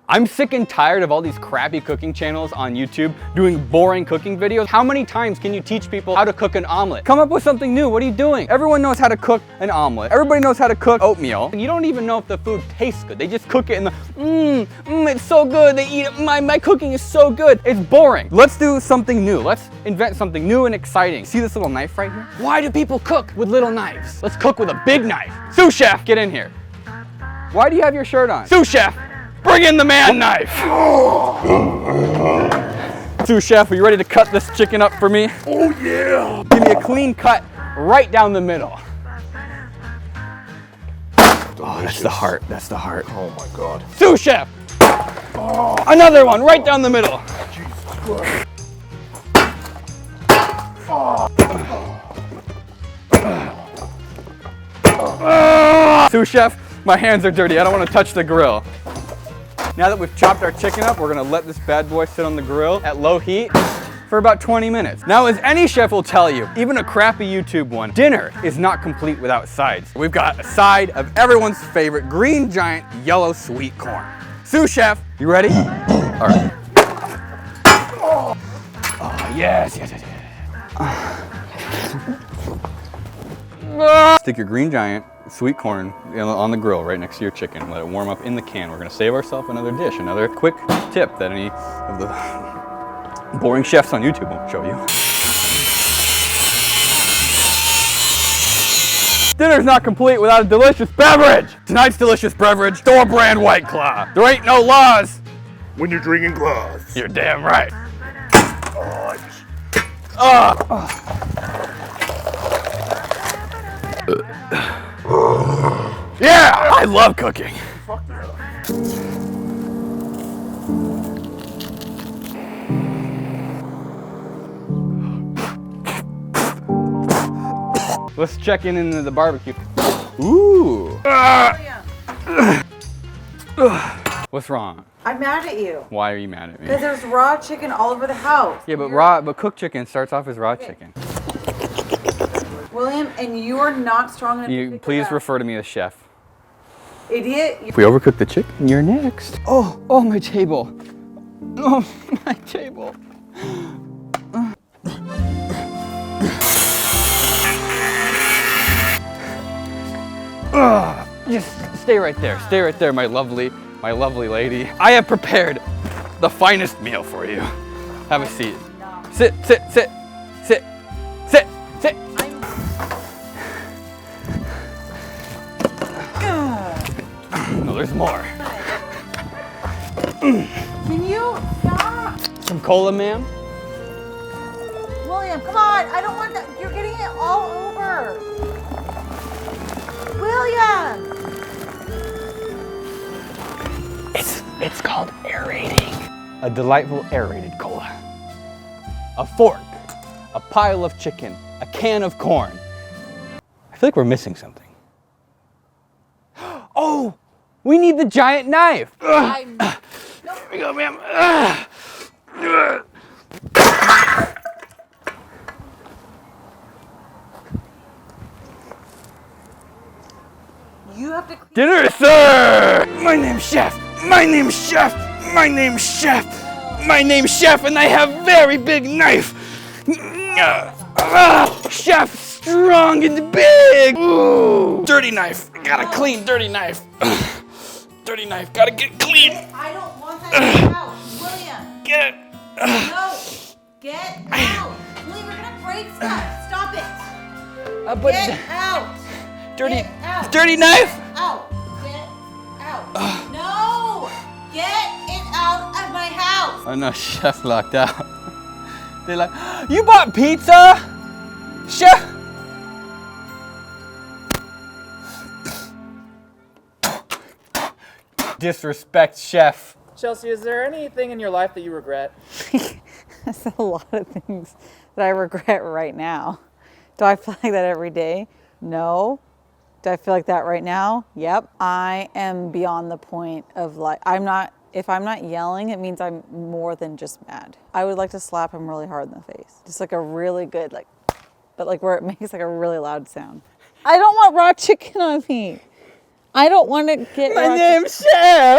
I'm sick and tired of all these crappy cooking channels on YouTube doing boring cooking videos. How many times can you teach people how to cook an omelet? Come up with something new. What are you doing? Everyone knows how to cook an omelet. Everybody knows how to cook oatmeal. You don't even know if the food tastes good. They just cook it in the, it's so good. They eat it. My cooking is so good. It's boring. Let's do something new. Let's invent something new and exciting. See this little knife right here? Why do people cook with little knives? Let's cook with a big knife. Sous chef, get in here. Why do you have your shirt on? Sous chef. Bring in the man knife! Sous chef, are you ready to cut this chicken up for me? Oh yeah! Give me a clean cut right down the middle. Oh, that's the heart, that's the heart. Oh my God. Sous chef! Oh. Another one right down the middle. Jesus Christ. Sous chef, my hands are dirty. I don't want to touch the grill. Now that we've chopped our chicken up, we're gonna let this bad boy sit on the grill at low heat for about 20 minutes. Now, as any chef will tell you, even a crappy YouTube one, dinner is not complete without sides. We've got a side of everyone's favorite green giant yellow sweet corn. Sous chef, you ready? All right. Oh, yes. Stick your green giant sweet corn on the grill right next to your chicken. Let it warm up in the can. We're gonna save ourselves another dish, another quick tip that any of the boring chefs on YouTube won't show you. Dinner's not complete without a delicious beverage. Tonight's delicious beverage, store brand White Claw. There ain't no laws When you're drinking glass. You're damn right. Yeah, I love cooking. Fuck yeah. Let's check into the barbecue. Ooh. What's wrong? I'm mad at you. Why are you mad at me? Because there's raw chicken all over the house. Yeah, but cooked chicken starts off as raw chicken. William, and you are not strong enough to You pick please it up. refer to me as chef. Idiot. If we overcook the chicken, you're next. Oh, my table. Oh, my table. Just stay right there. Stay right there, my lovely lady. I have prepared the finest meal for you. Have a seat. Sit. No, there's more. Can you stop? Some cola, ma'am? William, come on. I don't want that. You're getting it all over. William! It's called aerating. A delightful aerated cola. A fork, a pile of chicken, a can of corn. I feel like we're missing something. Oh, we need the giant knife. Here we go, ma'am. You have to clean. Dinner, sir! My name's Chef. My name's Chef. My name's Chef. My name's Chef, and I have very big knife. Chef, strong and big. Ooh. Dirty knife. Gotta clean dirty knife. Dirty knife. Gotta get clean. I don't want that out. William! Get. No! Get out! William, you're gonna break stuff. Stop it! But Get out! dirty. Get out! Dirty knife. Out! Get out! No! Get it out of my house! Oh no, Chef locked out. They're like, you bought pizza? Chef? Disrespect, Chef. Chelsea, is there anything in your life that you regret? There's a lot of things that I regret right now. Do I feel like that every day? No. Do I feel like that right now? Yep. I am beyond the point of like, if I'm not yelling, it means I'm more than just mad. I would like to slap him really hard in the face. Just like a really good, but like where it makes like a really loud sound. I don't want raw chicken on me. I don't want to get My name's Chef.